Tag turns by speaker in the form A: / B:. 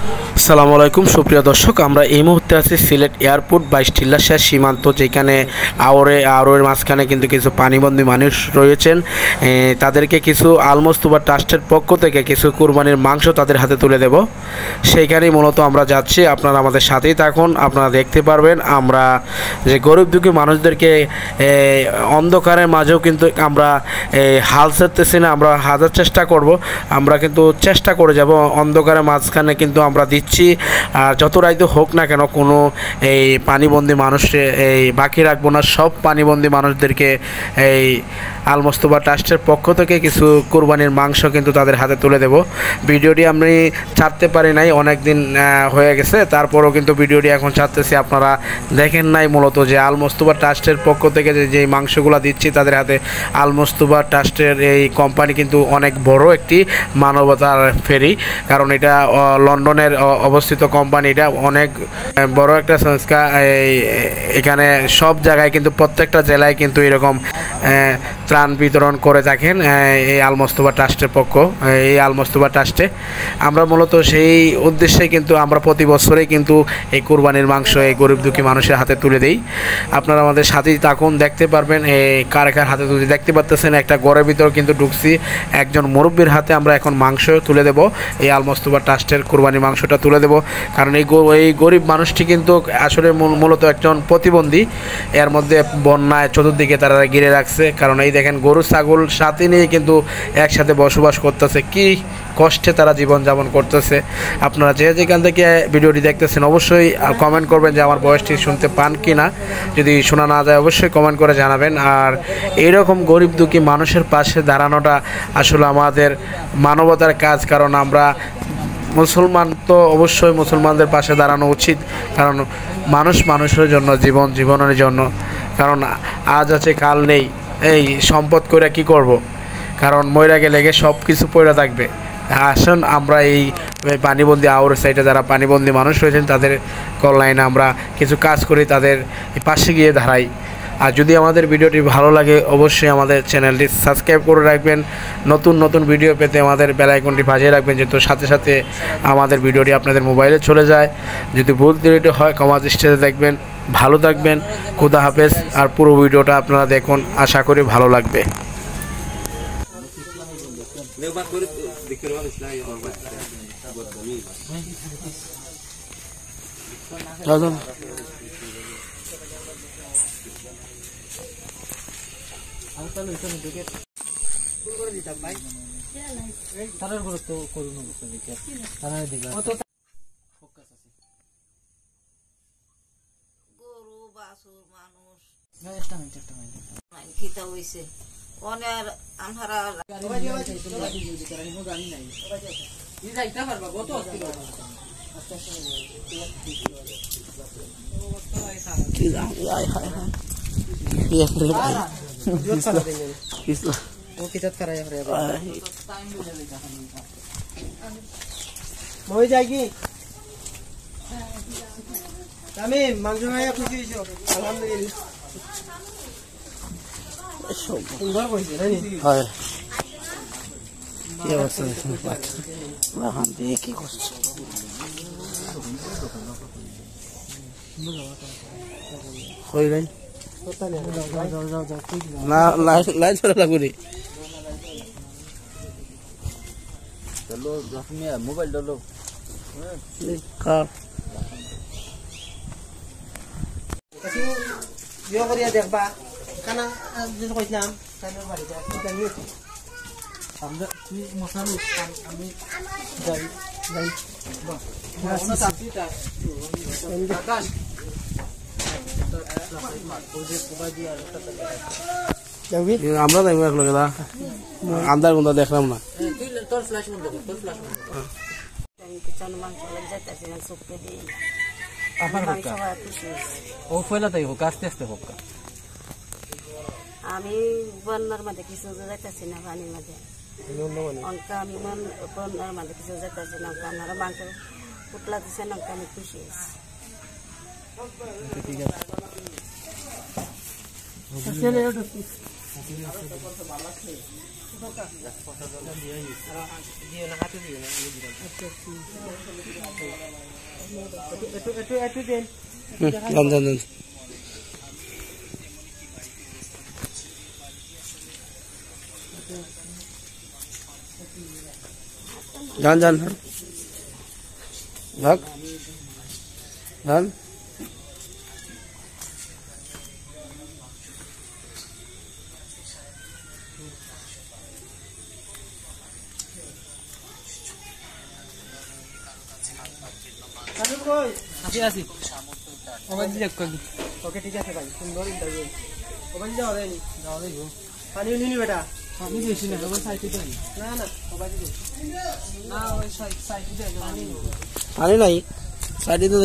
A: আসসালামু আলাইকুম সুপ্রিয় দর্শক, আমরা এই মুহূর্তে আছি সিলেট এয়ারপোর্ট বা টিল্লাশাহ সীমান্ত, যেখানে আওরের মাঝখানে কিন্তু কিছু পানিবন্দী মানুষ রয়েছেন। তাদেরকে কিছু আল মোস্তফা ট্রাস্টের পক্ষ থেকে কিছু কুরবানির মাংস তাদের হাতে তুলে দেব। সেইখানেই মূলত আমরা যাচ্ছি, আপনারা আমাদের সাথেই থাকুন। আপনারা দেখতে পারবেন আমরা যে গরিব দুঃখী মানুষদেরকে অন্ধকারের মাঝেও কিন্তু আমরা হাল ছাড়তেছি না, আমরা হাজার চেষ্টা করব, আমরা কিন্তু চেষ্টা করে যাব। অন্ধকারের মাঝখানে কিন্তু আমরা দিচ্ছি, আর যত রাইতে হোক না কেন কোনো এই পানিবন্দী মানুষকে বাকি রাখবো না। সব পানিবন্দী মানুষদেরকে এই আল মোস্তফা ট্রাস্টের পক্ষ থেকে কিছু কুরবানির মাংস কিন্তু তাদের হাতে তুলে দেব। ভিডিওটি আমি ছাড়তে পারি নাই, অনেক দিন হয়ে গেছে, তারপরেও কিন্তু ভিডিওটি এখন ছাড়তেছি। আপনারা দেখেন নাই মূলত যে আল মোস্তফা ট্রাস্টের পক্ষ থেকে যে মাংসগুলো দিচ্ছি তাদের হাতে। আল মোস্তফা ট্রাস্টের এই কোম্পানি কিন্তু অনেক বড় একটি মানবতার ফেরি, কারণ এটা লন্ডনের অবস্থিত কোম্পানি। এটা অনেক বড় একটা সংস্থা। এখানে সব জায়গায় কিন্তু প্রত্যেকটা জেলায় কিন্তু এরকম ত্রাণ বিতরণ করে থাকেন এই আল মোস্তফা ট্রাস্টের এই আল মোস্তফা ট্রাস্টে। আমরা মূলত সেই উদ্দেশ্যে কিন্তু আমরা প্রতি বছরেই কিন্তু এই কুরবানির মাংস এই গরিব দুঃখী মানুষের হাতে তুলে দিই। আপনারা আমাদের সাথেই থাকুন, দেখতে পারবেন এই কার হাতে তুলে। দেখতে পাচ্ছেন একটা ঘরের ভিতর কিন্তু ঢুকছি, একজন মুরব্বীর হাতে আমরা এখন মাংস তুলে দেব। এই আল মোস্তফা ট্রাস্টের কুরবানি মাংসটা তুলে দেব, কারণ এই গরিব মানুষটি কিন্তু আসলে মূলত একজন প্রতিবন্ধী। এর মধ্যে বন্যায় চতুর্দিকে তারা ঘিরে রাখছে, কারণ এই দেখেন গরু ছাগল সাথে নিয়ে কিন্তু একসাথে বসবাস করতেছে, কি কষ্টে তারা জীবনযাপন করতেছে। আপনারা যে যেখান থেকে ভিডিওটি দেখতেছেন অবশ্যই কমেন্ট করবেন যে আমার বয়সটি শুনতে পান কি না। যদি শোনা না যায় অবশ্যই কমেন্ট করে জানাবেন। আর এইরকম গরিব দুঃখী মানুষের পাশে দাঁড়ানোটা আসলে আমাদের মানবতার কাজ, কারণ আমরা মুসলমান, তো অবশ্যই মুসলমানদের পাশে দাঁড়ানো উচিত, কারণ মানুষ মানুষের জন্য, জীবনের জন্য। কারণ আজ আছে কাল নেই, এই সম্পদ করে কি করব, কারণ মইরা গেলে সব কিছু পড়ে থাকবে। আসুন আমরা এই পানিবন্দী আওয়ার সাইডে যারা পানিবন্দী মানুষ রয়েছেন তাদের কল্যাণে আমরা কিছু কাজ করি, তাদের পাশে গিয়ে দাঁড়াই। আর যদি আমাদের ভিডিওটি ভালো লাগে অবশ্যই আমাদের চ্যানেলটি সাবস্ক্রাইব করে রাখবেন। নতুন ভিডিও পেতে আমাদের বেল আইকনটি বাজিয়ে রাখবেন, যেহেতু সাথে সাথে আমাদের ভিডিওটি আপনাদের মোবাইলে চলে যায়। যদি ভুল ত্রুটি হয় ক্ষমা দৃষ্টিতে দেখবেন। ভালো থাকবেন, খুদা হাফেজ। আর পুরো ভিডিওটা আপনারা দেখুন, আশা করি ভালো লাগবে।
B: মই যাই কি আমি মাংস খাইয়া খুশি হইছো আলহামদুলিল্লাহ। সুন্দর কইছে নানি হয় কি অবস্থা এখন দিয়ে কি করছে কই রে না লাইট ধরে লাগুনি চলো যখনই মোবাইল ডালো কার কিছু ইয়ে করিয়া দেখবা খানা যদি কইলাম তাহলে বাড়ি যা জানি আমরা তুই মশালু আমি যাই বাহ না তাপিটা আকাশ আমরা যাইব একলগে না, আন্দার গুন্দা দেখলাম না।
C: আমি বন্যার মাঝে কিছু যাইতেছি না, পানির মাঝে আমি বন্যার মাঝে কিছু যাইতেছি না, আপনারা মাংস পুতলা দিচ্ছেন, আমি খুশি হয়েছি। ঠিক আছে
B: যান যান যান যান যান ভাগ যান
D: আসি মোবাইল দিয়ে ওকে ঠিক আছে ভাই সুন্দর ইন্টারভিউ মোবাইল যাওয়া দেয়নি পানি নিনি বেটা পানি বেশি না ওই সাইডে দেন না না মোবাইল না ওই সাইডে দেন
B: পানি নাই সাইডে তো